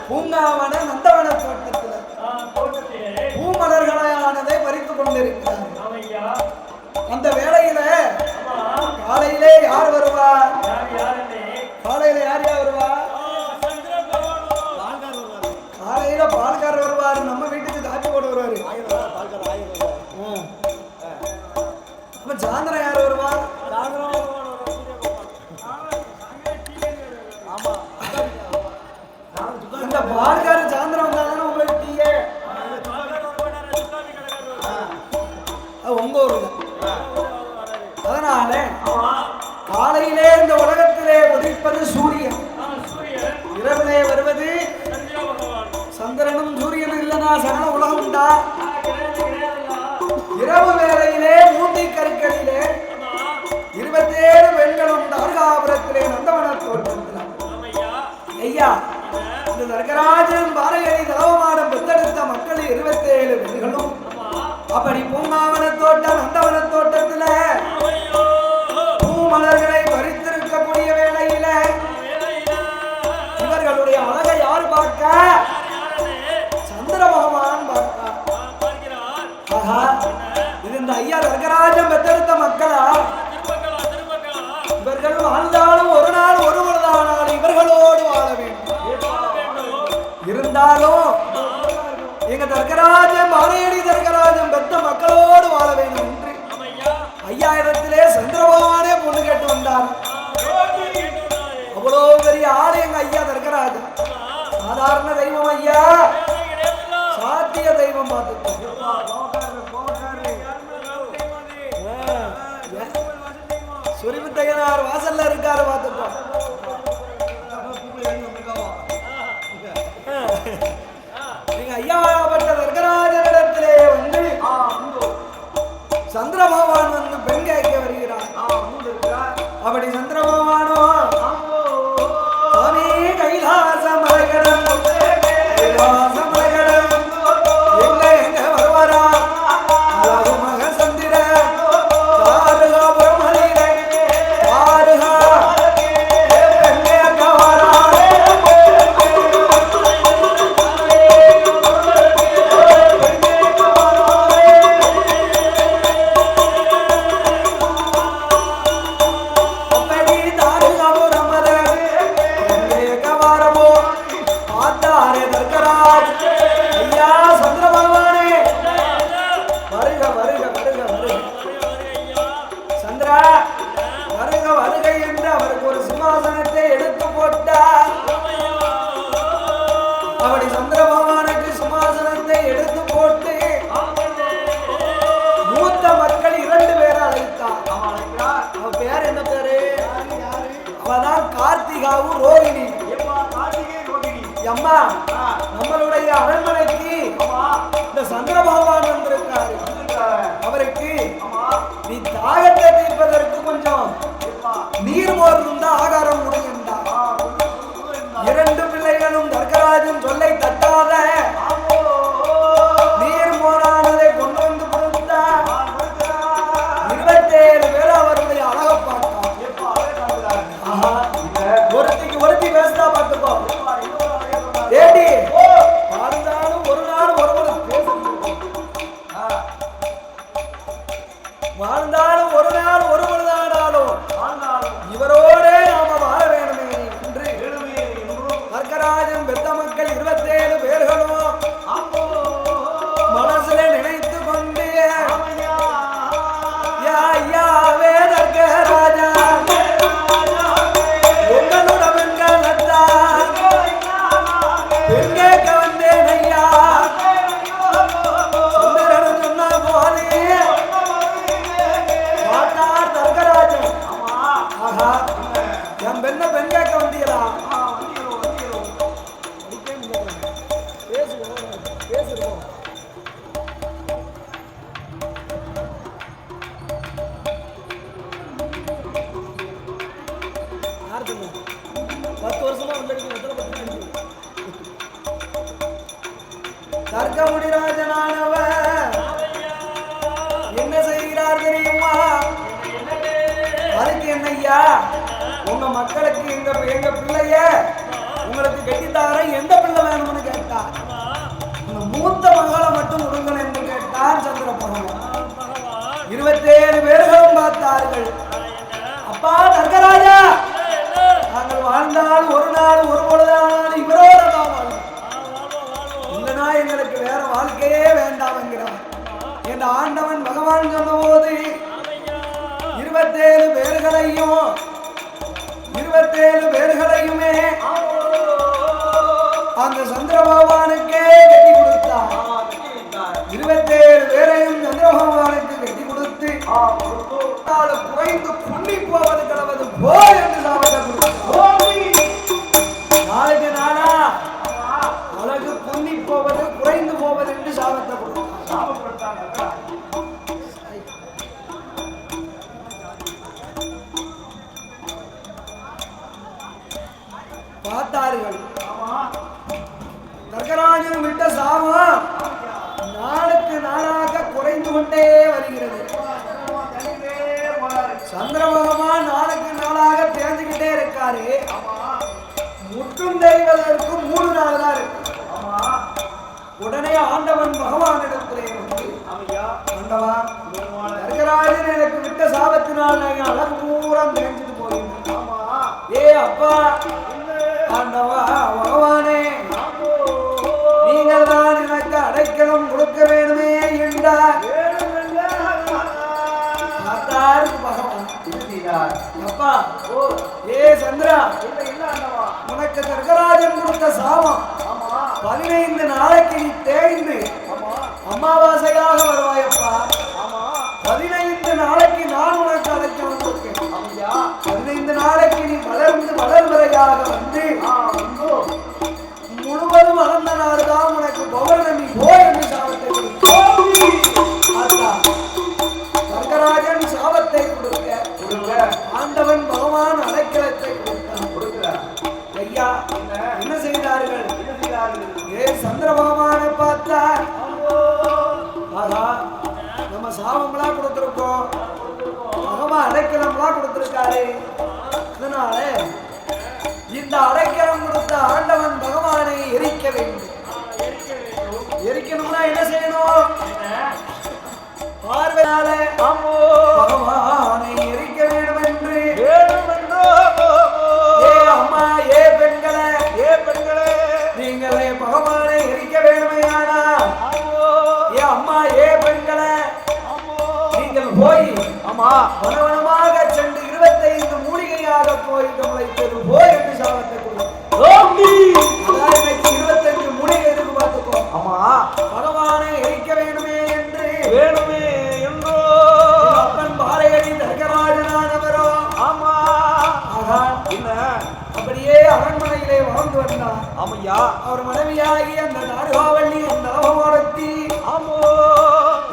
பூங்காவன நந்தவன தோட்டத்தில் பூமலர்களானதை பறித்துக் கொண்டிருக்கிறார். அந்த வேளையில காலையிலே யார் வருவா? காலையில யார் வருவா? காலையில பால்காரர் வருவாரு. நம்ம வீட்டுக்கு காப்பி போட வருவாரு. அப்ப சாயந்தரம் யார் வருவா? அந்த பால்காரர் சாயந்தரம் வந்தாலும் உங்களுக்கு டீயே உங்க ஊர்ல. அதனால காலையிலே இந்த உலகத்திலே உதிப்பது சூரியன், இரவிலே வருவது சந்திரனும் சூரியனும். இல்லைன்னா சகல உலகம் உண்டா? இரவு வேளையிலே மூர்த்தி கருக்களிலே 27 பெண்களும் தார்காபுரத்திலே நந்தவன தோட்டத்தில். ஐயா, இந்த தர்கராஜன் பாரகரை தலவமாடம் பெற்றெடுத்த மக்கள் 27 பெண்களும் அப்படி பூங்காவன தோட்டம் நந்தவன தோட்டத்துல பூமலர்களை பறித்திருக்கக்கூடிய வேளையில இவர்களுடைய அழகை யார் பார்க்க? சந்திர பகவான் பார்க்க. இது இந்த ஐயா தர்கராஜன் பெற்றெடுத்த மக்களா? இவர்கள் வாழ்ந்தாலும் ஒரு நாள் ஒரு பொழுதானாலும் இவர்களோடு வாழ வேண்டும். இருந்தாலும் எங்க தர்கராஜன் பாரேடி தர்கராஜன் பெற்ற மக்களோடு வாழ வேண்டும் என்று ஐயாயிரத்திலே சந்திர பகவானே பொண்ணு கேட்டு வந்தார். அவ்வளோ பெரிய ஆடு எங்க ஐயா தர்கராஜன். சாதாரண தெய்வம் ஐயா, சாத்திய தெய்வம் பார்த்துட்டோம். சுரிமுத்தையனார் வாசல்ல இருக்காரு பார்த்துட்டோம். நீங்க ஐயாப்பட்ட தர்கராஜனிடத்திலே வந்து சந்திர பகவான் வந்து பெண் கேட்க வருகிறார். அப்படி சந்திர பகவானோ சுவாமி கைலாச மலைகடம் கைலாச மலைகடம் எங்க எங்க வருவாரா? அழகு மக சந்திர தாருகா பிரமலிலே தாருகா பெண்ணே கவரா ரோகிணி. அம்மா, நம்மளுடைய அரண்மனைக்கு இந்த சந்திர பகவான் வந்திருக்காரு. அவருக்கு நீ தாகத்தை தீர்ப்பதற்கு கொஞ்சம் நீர்மோர் இருந்தா ஆகாரம் முடியுண்டா. 2 பிள்ளைகளும் தர்கராஜன் சொல்லை தட்டாத நீர்மோரானதை கொண்டு வந்து கொடுத்தா 27 பேர் அவருடைய அழக பார்த்தார். ஒருத்தி பேசுதா பார்த்துக்கோ. ஏடி வாழ்ந்தாலும் ஒரு நாள் ஒருவர் வாழ்ந்தாலும் ஒரு நாள் ஒரு பொழுதானாலும் இவரோட நாம வாழ வேணுமே என்று தர்கராஜன் பெத்த மக்கள் 27 பேர்களும் மனசுல நினைத்து கொண்டு ஐயாவே தர்கராஜா என் பெண்ண பெண் கேட்க வந்தீங்களா? பேசுவோம். யார் சொன்ன? 10 வருஷமா தர்க்க முடிராஜனானவர் என்ன செய்கிறார் தெரியுமா? அதுக்கு என்னையா உங்க மக்களுக்கு எங்க பிள்ளைய உங்களுக்கு கட்டித்தார எந்த பிள்ளை வேணும் இந்த ஆண்டவன் பகவான் சொன்னபோது 27 பேர்களையுமே அந்த சந்திர பகவானுக்கே கட்டி கொடுத்தார். 27 பேரையும் சந்திர பகவானுக்கு கட்டி கொடுத்து குறைந்து புண்ணி போவது கிடவது போய் என்று சாப்பிட்ட நாளுக்கு நாளா அழகு புண்ணி போவது குறைந்து போவது என்று சாபத்தை கொடுத்தார். பார்த்தார்கள் கர்கராஜன் விட்ட சாபம் நாளுக்கு நாளாக குறைந்து கொண்டே வருகிறது. சந்திர பகவான் நாளுக்கு நாளாக தேர்ந்துகிட்டே இருக்காரு. முற்றும் தெரிவதற்கு 3 நாள் தான் இருக்கு. உடனே ஆண்டவன் பகவான் இடத்திலே வந்து ஆண்டவா கர்கராஜன் எனக்கு விட்ட சாபத்தினால் அழகு பூரா தெரிஞ்சுட்டு போயிருந்தேன். ஏ அப்பா ஆண்டவா பகவானே நீங்கள் தான் எனக்கு அடைக்கலம் கொடுக்க வேணுமே என்றார். பகவான் அப்பா ஏ சந்திரா உனக்கு கர்கராஜன் கொடுத்த சாபம் 15 நாளைக்கு நீ தேய்ந்து அமாவாசையாக வருவாயப்பா. 15 நாளைக்கு நான் உனக்கு அடைக்கலம் கொடுக்கிறேன். 15 நாளைக்கு நீ வளர்வரையாக வந்து முழுவதும் வளர்ந்த நாடுதான் உனக்கு பௌர்ணமி போய் என்று சாபத்தை கர்கராஜன் சாபத்தை கொடுக்க ஆண்டவன் பகவான் அடைக்கலத்தை கொடுத்தார். ஐயா என்ன செய்தார்கள்? ஏ சந்திர பகவானை பார்த்தார். ஆகா நம்ம சாபம்லாம் கொடுத்திருக்கோம், பகவான் அடைக்கலம்லாம் கொடுத்திருக்காரு. அதனால இந்த அடைக்கலம் கொடுத்த ஆண்டவன் பகவானை எரிக்க வேண்டும். எரிக்கணும்னா என்ன செய்யணும்? பார்வையால பகவானை எரிக்க வேண்டும் என்று ஏ அம்மா ஏ பெண்களே நீங்களே பகவானை எரிக்க வேண்டுமையானா ஏ அம்மா ஏ பெண்களே நீங்கள் போய் வனவனமாக சென்று 25 மூலிகையாக போய் முளைத்தது போய் என்று சாபத்தை கொடுத்தார். 25 மூலிகை இருக்கு பார்த்துக்கோ. பகவானை எரிக்க வேண்டுமே என்று அப்பன் பாறையடி கர்கராஜனானவரோ அப்படியே அரண்மனையிலே வாழ்ந்து வந்தார். அவர் மனைவியாகி அந்த நாடுகாவல்லி அந்த நவமாரத்தி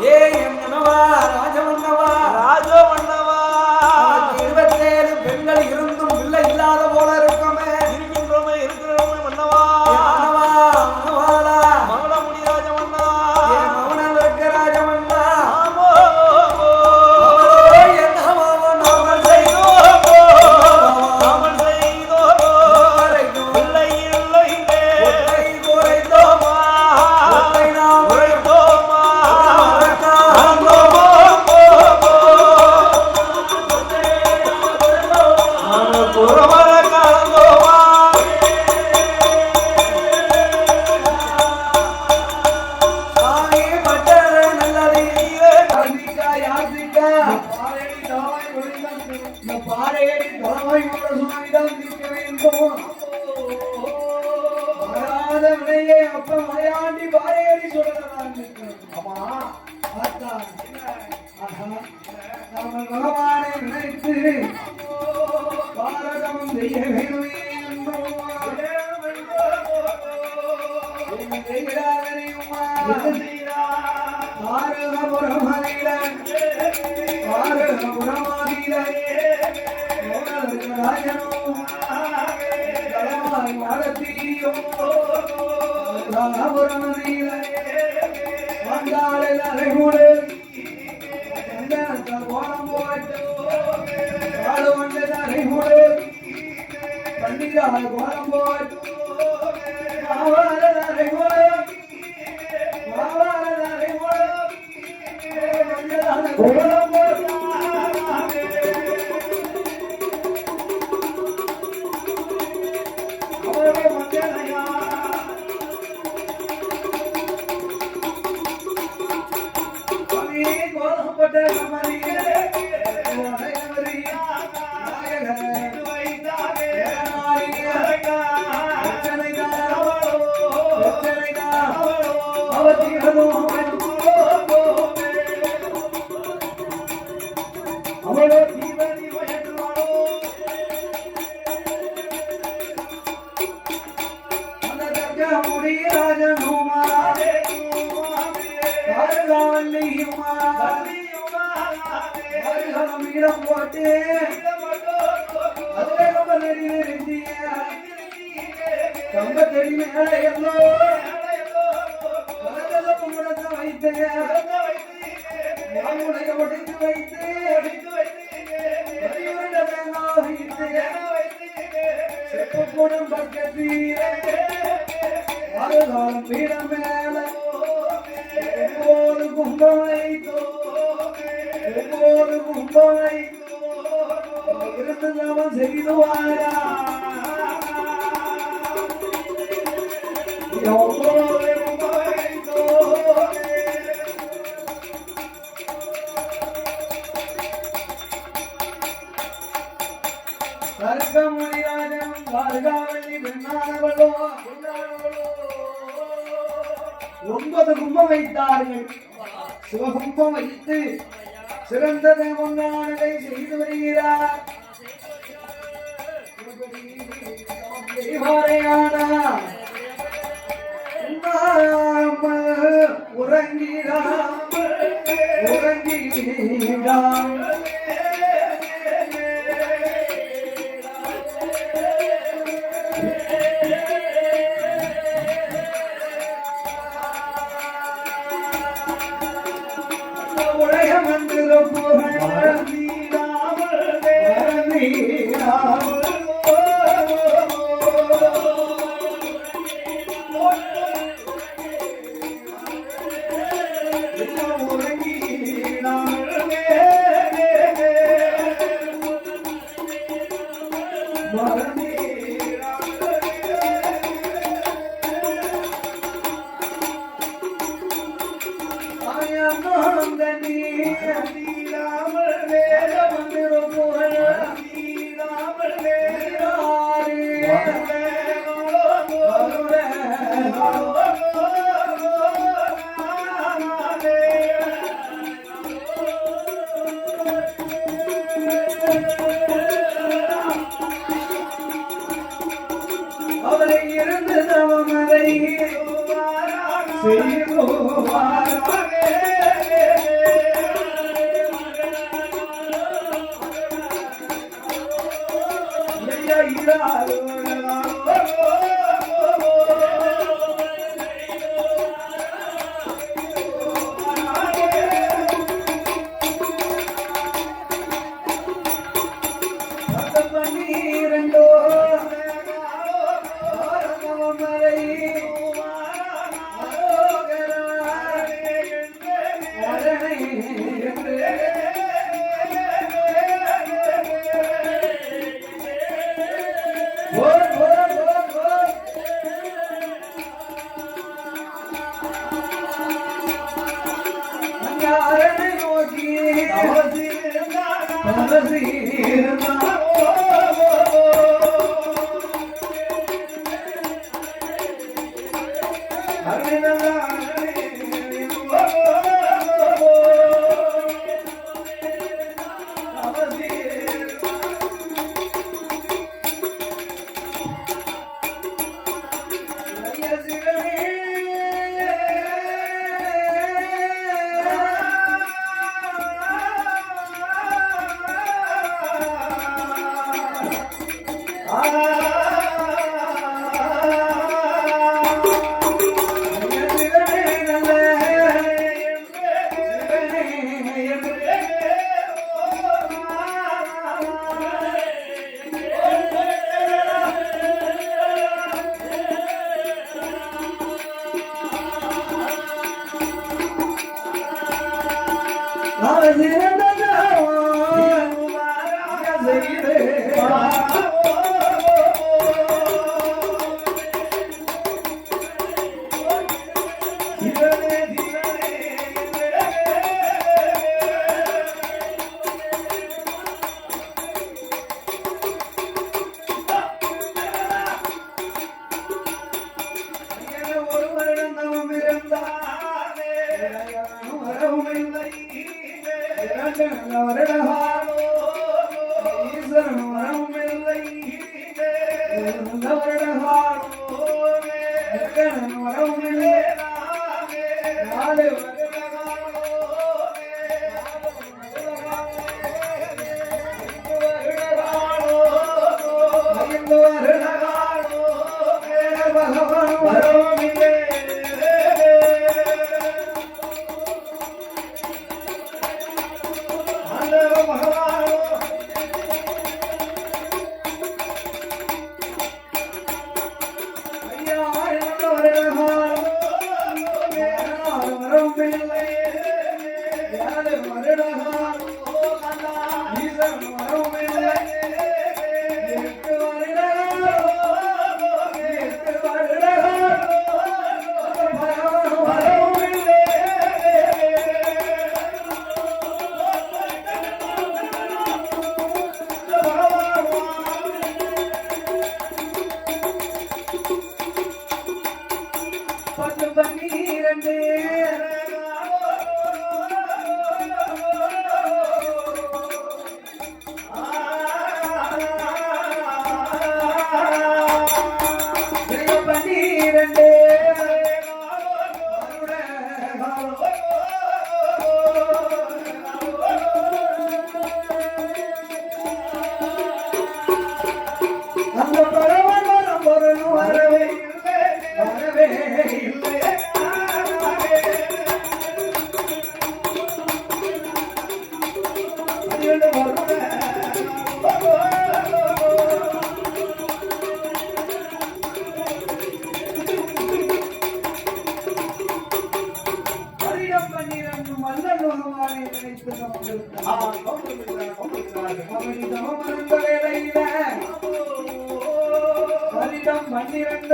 ஏ என் கணவா ராஜமன்னவா 27 பெண்கள் இருந்தும் பிள்ளை இல்லாத போல இருக்கோமே இருக்கிறோமே மன்னவா மன்னவாளா மகளமுடி ராஜமன்னா என் மகனல் இருக்க ராஜமன்னா பகவானை நினைத்து பாரதம் செய்ய வேணுமே ராஜனுமா அருகாவல்லியுமா மீடம் போட்டு அதுவே கம்பத்தடி நிறுத்திய கம்பத்தடி மேல எல்லோ முடக்க வைத்து மாமுடைய ஒடித்து வைத்து செப்பக்கூடும் பக்கத்தீரே அருகாலம் பீடம் மேல ஒவ்வொரு கும்பம் வைத்தோ ஒவ்வொரு கும்பம் வைத்தோ இருந்து அவன் செய்துவாரா ஒவ்வொரு கும்பம் வைத்தோ கருக்கமணிராஜன் வார்காவல்லி பெண்ணானவளோ 9 கும்பம் வைத்தார்கள். சிவகும்பம் வைத்து சிறந்த தேவங்கானதை செய்து வருகிறார். உறங்கிறாம் உறங்கிறாம் அவரை இருந்து தவமரை வருடகாலோ வரவில்லை நாலு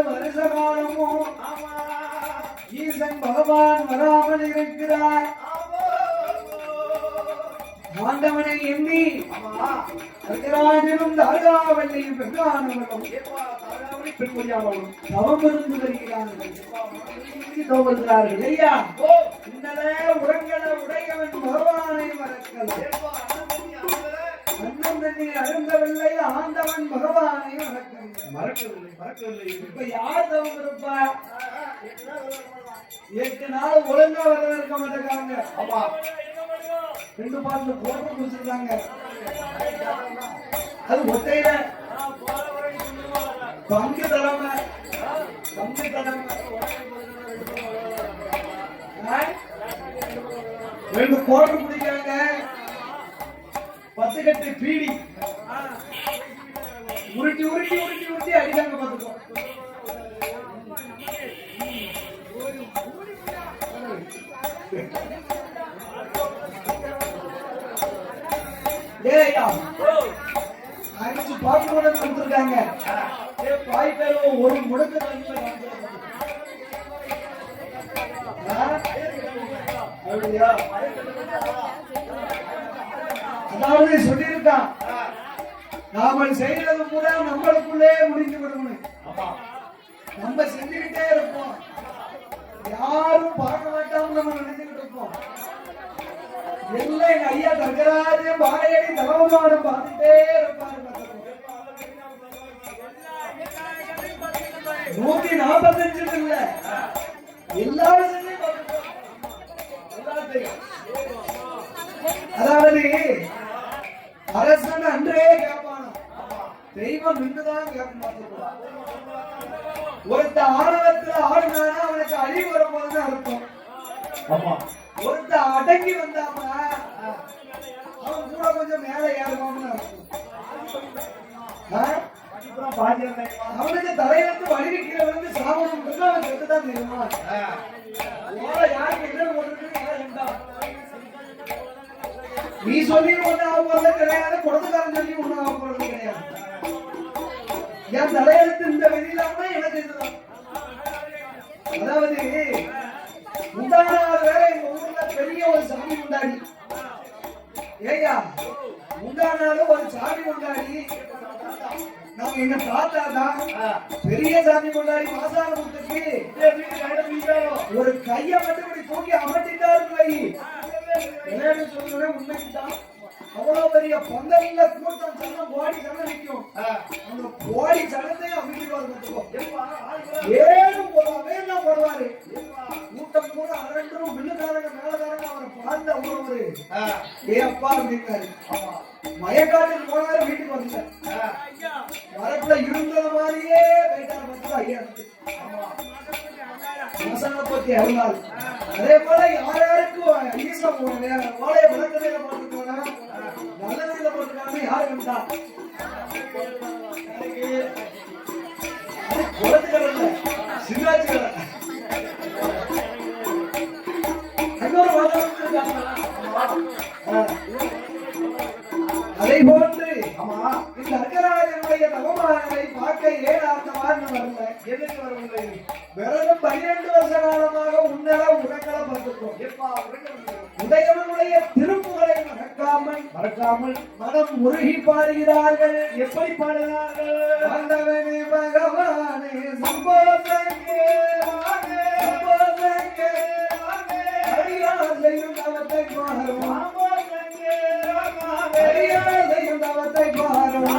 வருஷ காலமும் ஈசன் பகவான் வராமல் இருக்கிறார். ஆண்டவனை எண்ணி அர்த்தராஜனும் தாரகாவல்லியும் பெண்கானவர்களும் தவம் இருந்து வருகிறார்கள். ஐயா இந்தலே உரங்கல உடையவன் பகவானை மறக்கல அன்னம் தண்ணி அருந்தவில்லை ஆண்டவன் பகவானை மறக்கவில்லை. இப்ப யார் தவம் இருப்பா? 8 நாள் ஒழுங்கா வர இருக்க மாட்டேங்காங்க. ஆமா 2 பாட்டுல போட்டு குடிச்சிருக்காங்க. அது ஒட்டையில பங்கு தலைமை 2 போட்டு குடிக்கிறாங்க. 10 கட்டு பீடி உருட்டி உருட்டி உருட்டி உருட்டி அடிக்காங்க. பார்த்துக்கோ அடிச்சு பாட்டு கூட கொடுத்துருக்காங்க. ஒரு முடக்கு அதாவது சொல்லியிருக்கான், நாம செய்யறது கூட நம்மளுக்குள்ளே முடிந்து விடணும். நம்ம செஞ்சுக்கிட்டே இருப்போம், யாரும் பார்க்க மாட்டோம், நம்ம நினைச்சுக்கிட்டு இருப்போம். எல்லாம் எங்க ஐயா தங்கராஜன் பாடையடி தலவமானம் பார்த்துட்டே இருப்பாரு. 145 இல்ல எல்லாரும் அதாவது அரசன் அன்றே கேட்பான தெய்வம் நின்றுதான் கேட்க. ஒருத்த ஆணவத்துல ஆடுனானா அவனுக்கு அழிவு வரும்போதுதான் இருக்கும். ஒருத்த அடங்கி வந்தாம அவன் கூட கொஞ்சம் மேல ஏறுவான்னு இருக்கும். அவனுக்கு தலையிலிருந்து வடிவிக்கிறவனுக்கு சாமணம் அவன் செத்துதான் தெரியுமா? யாருக்கு என்ன போட்டு நீ சொல்லி ஒண்ணு ஆக போறது கிடையாது, குழந்தைக்காரன் சொல்லி ஒண்ணு ஆக போறது கிடையாது. என் தலையெழுத்து இந்த வெளியிலாம எனக்கு இதுதான். அதாவது முந்தானார் வேற எங்க ஊர்ல பெரிய ஒரு சாமி கொண்டாடி. ஏயா முந்தானாலும் ஒரு சாமி கொண்டாடி நம்ம எங்க தாத்தா தான் பெரிய சாமி கொண்டாடி மாசான முத்துக்கு ஒரு கைய மட்டும் இப்படி தூக்கி அமர்த்திட்டாரு. சொல்லுங்க உண்மைக்குதான் அவ்வளவு பெரிய பந்தல்ல கூட்டம் சனம் கோடி சனம் நிற்கும். அந்த கோடி சனத்தை அமைதிவாரு ஏழும் போடுவாங்க என்ன போடுவாரு கூட்டம் கூட அரண்டும் வில்லுக்காரங்க மேலக்காரங்க அவரை பார்த்து அவ்வளவு ஏ அப்பா அப்படின்னாரு. மயக்காட்டுக்கு போனாரு வீட்டுக்கு வரல. வரப்புல இருந்தது மாதிரியே போயிட்டாரு. மட்டும் ஐயா பத்தி அருளாள். அதே போல யார் யாருக்கும் ஈசம் ஓலைய விளக்கதையில போட்டுருக்காங்க நல்லதையில போட்டுருக்காங்க யாரு கண்டா குளத்துக்கள் இல்ல சிவாஜிகள் அதை போன்று இந்த அர்க்கராஜனுடைய தவமானங்களை பார்க்க ஏன் அந்த மாதிரி வரல எதுக்கு வரவில்லை? வெறும் 12 வருஷ காலமாக உன்னல உடக்கல பார்த்துக்கோம். உடையவனுடைய திருப்புகளை மறக்காமல் மனம் முருகி பாடுகிறார்கள். எப்படி பாடுகிறார்கள்? ஆண்டவனே பகவானே சம்போதங்கே அடியாதையும் அவத்தை பாரும் அடியாதையும் அவத்தை பாரும்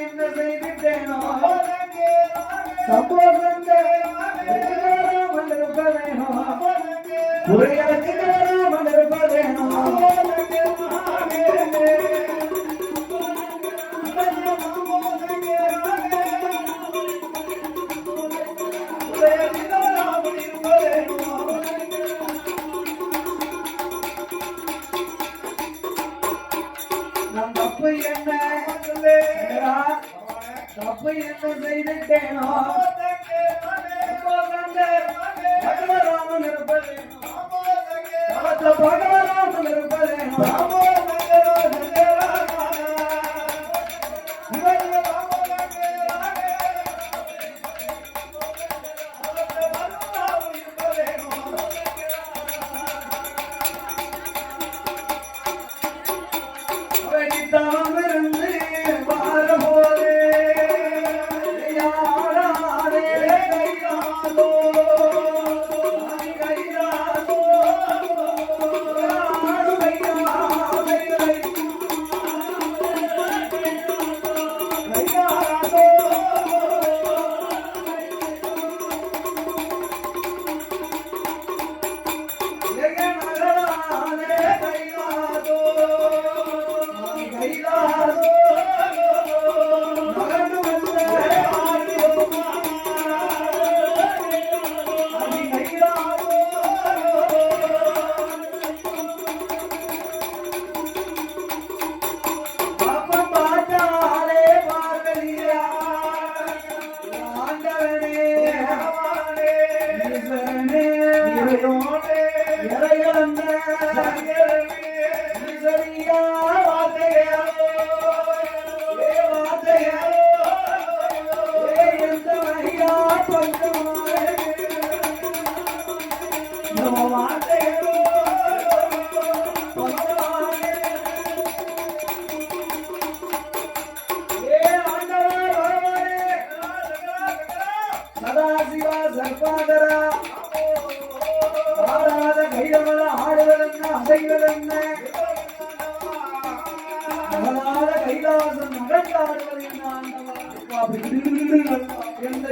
என்ன செய்திட்டேனோ தப்பு என்ன செய்திட்டேனோ பகவராமன் இருப்பதேனோ பகவராமன் இருப்பதேனோ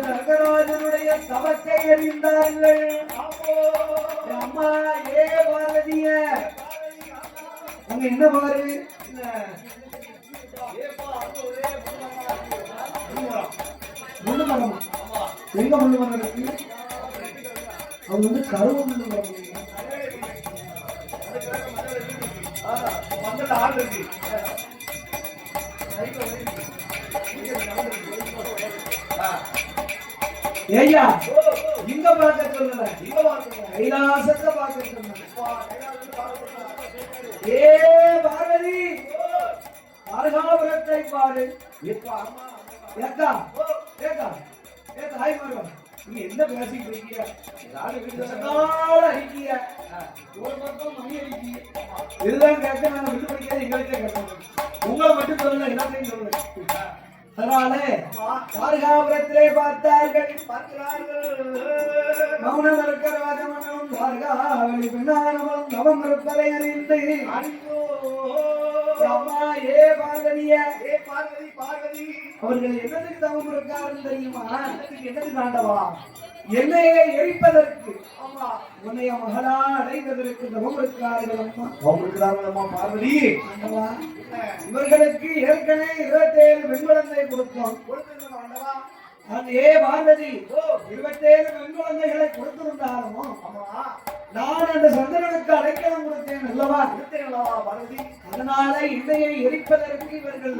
கர்கராஜனுடைய தவத்தை அறிந்தார்கள். அம்மா ஏ பாரதிய அங்க என்ன பாரு எங்க முள்ளு மரம் இருக்கு? அது வந்து கருவ முள்ளு மரம். ஏய்யா இங்க பார்க்க சொல்லல, கைலாசத்தை பார்க்க சொன்ன. ஏ பார்வதி, அருகாபுரத்தை பாரு. ஏக்கா ஏக்கா ஏக்கா ஹாய் மாறுவா, நீங்க என்ன பேசிட்டு இருக்கீங்க? அடிக்கிய ஒரு பக்கம் மணி அடிக்கிய இதுதான் கேட்க. நாங்க விட்டு படிக்காத எங்களுக்கே கேட்கணும். உங்களை மட்டும் சொல்லல, எல்லாத்தையும் சொல்லல. அதனால தார்காபுரத்திலே பார்த்தார்கள். மௌனம் இருக்கிற ராஜமன்னும் தார்காவளி பின்னானவளும் தவம் இருப்பதை அறிந்து அம்மா ஏ பார்வதிய, ஏ பார்வதி பார்வதி, அவர்கள் என்னதுக்கு தவம் இருக்காருன்னு தெரியுமா? என்னதுக்கு ஆண்டவா? என்னையை எரிப்பதற்கு, உன்னைய மகளா அடைவதற்கு தவம் இருக்கிறார்கள் அம்மா. தவம் இருக்கிறார்கள் அம்மா பார்வதி. ஆண்டவா, இவர்களுக்கு ஏற்கனவே 27 பெண் குழந்தை கொடுத்தோம். ஆண்டவா, ஏ பார்வதி 27 பெண் குழந்தைகளை கொடுத்திருந்தாலும் நான் அந்த சந்திரனுக்கு அடைக்கலம் கொடுத்தேன் அல்லவா? பார்வதி, அதனால இன்றையை எரிப்பதற்கு இவர்கள்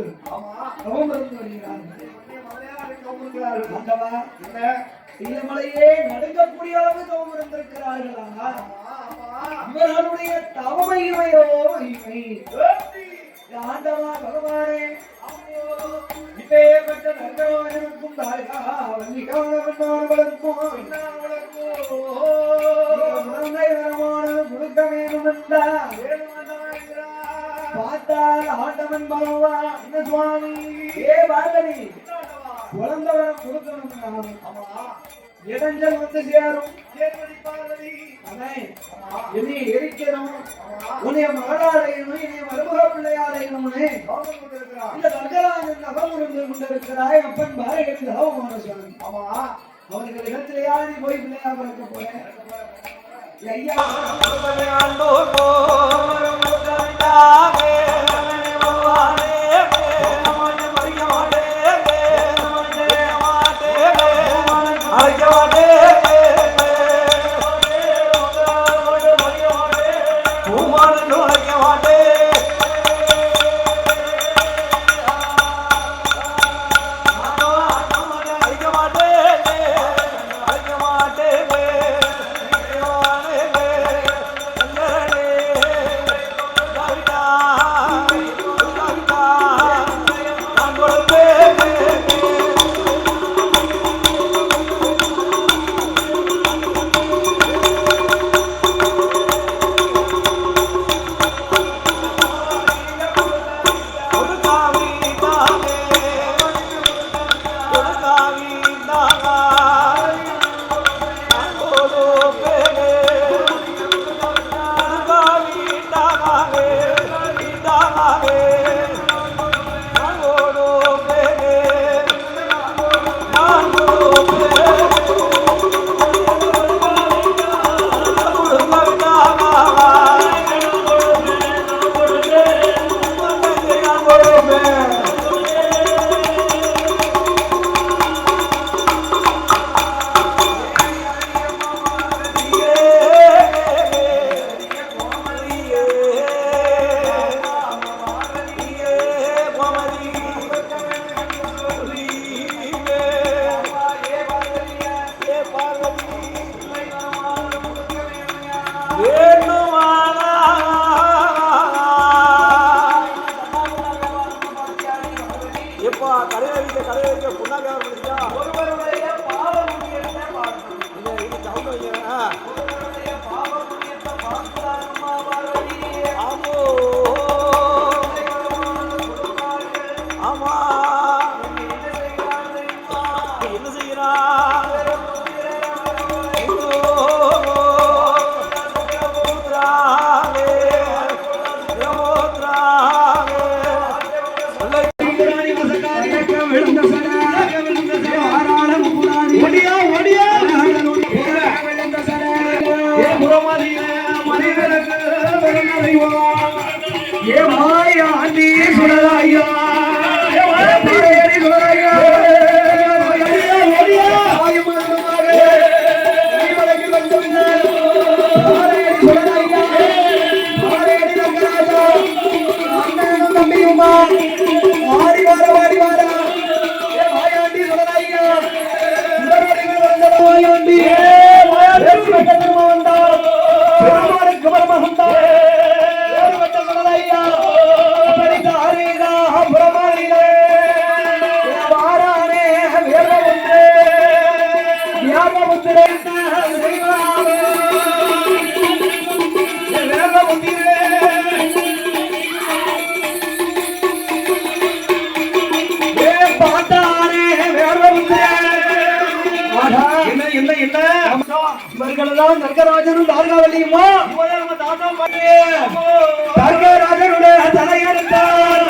தவம் இருந்து வருகிறார்கள். ஆண்டவா, இளமலையே நடுங்கக்கூடிய அளவு தவம் இருந்திருக்கிறார்களா? இவர்களுடைய தவமையுமையோ மகிமை. ஆண்டவா பகவானே, இப்பேற்பட்ட நகரவானுக்கும் தாய்காவலிக்கானவர்களுக்கும் குழந்தை வரமானது கொடுக்க வேண்டும் என்றார். பார்த்தால் ஆண்டவன் பகவா என்ன சுவாமி, ஏ பார்வதி, குழந்தை வரம் கொடுக்கணும். இடைஞ்சல் வந்து சேரும். என்னை எரிக்கணும், உன்னைய மகளாடையணும், என்னைய மருமக பிள்ளையாடையணும்னு இந்த தங்கராஜன் நகம் இருந்து கொண்டிருக்கிறாய். அப்பன் பாரதிக்கு அவமான சொல்லி அவர்கள் இடத்திலேயா நீ போய் பிள்ளையா பிறக்க போறேன். ஐயா ஐயா இவர்களெல்லாம் தர்கராஜனும் தார்காவல்லியுமா தர்கராஜனுடைய தலையெடுத்தார்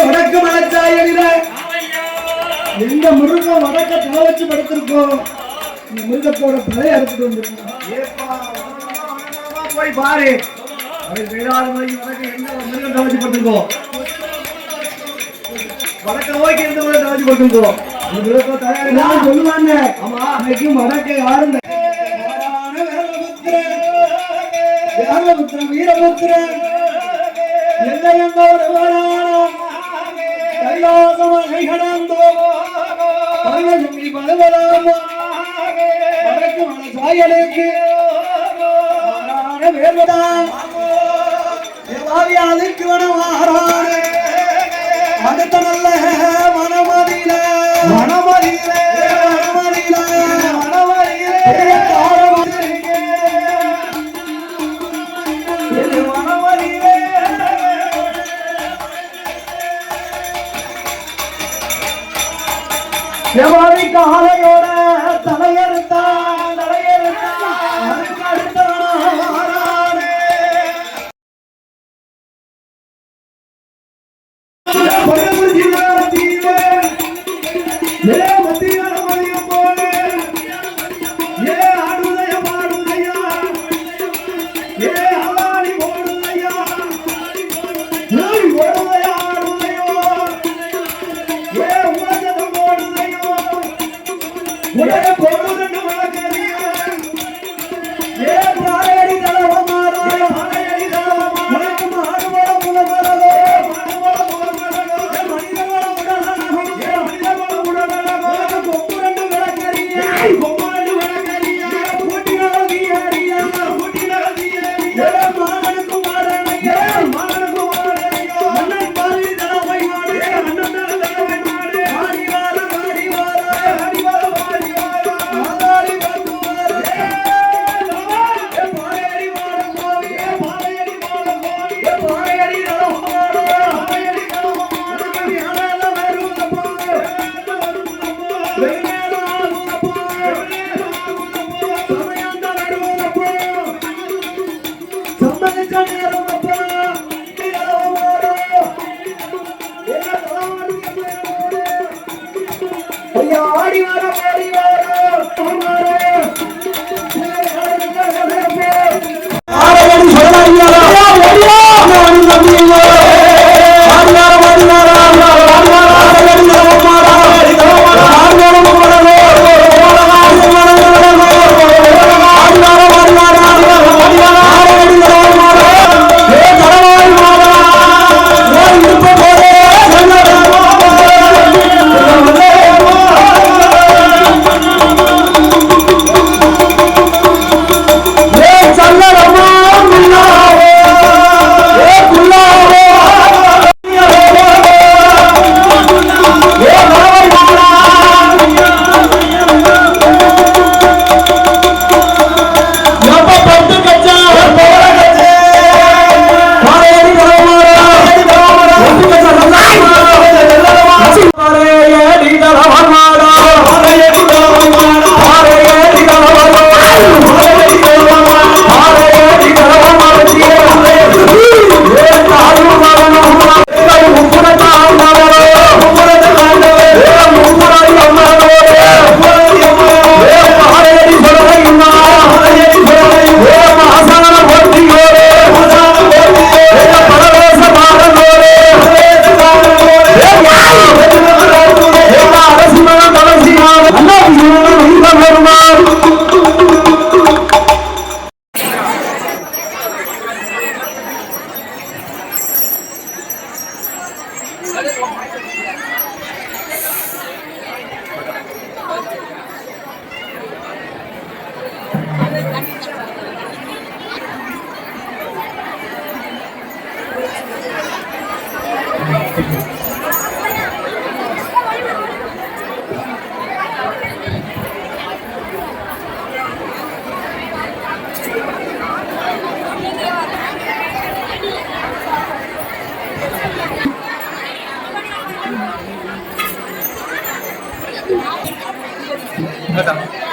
வடக்கு மலைச்சாயலில எங்க மிருகம் வடக்க தலை வச்சு படுத்திருக்கோம். இந்த மிருகத்தோட தலையை அறுத்துட்டு வந்துருக்கோம். போய் பாரு மிருகம் தலை வச்சு படுத்திருக்கோம். வடக்க நோக்கி எந்த மிருகம் தலை வச்சு படுத்திருக்கோம். இந்த மிருகத்தோட தலையை சொல்லுவாங்க. ஆமா அன்னைக்கும் வடக்க யாரும் வீரபுத்திரன் எந்த கைலாசமலை கடந்தோ பரமசுமி பலவராமோ வடக்கு மலைச்சாயலுக்கு வேர்வதான் தேவாவியாதிக்கு வனமாறானே அடுத்த நல்ல மனமதியில மனமதியில மனமதியில மனமதியில எவாரி காலையோட தலையெடுத்தான் அதுக்கு அடுத்தவனானே Nggak tahu.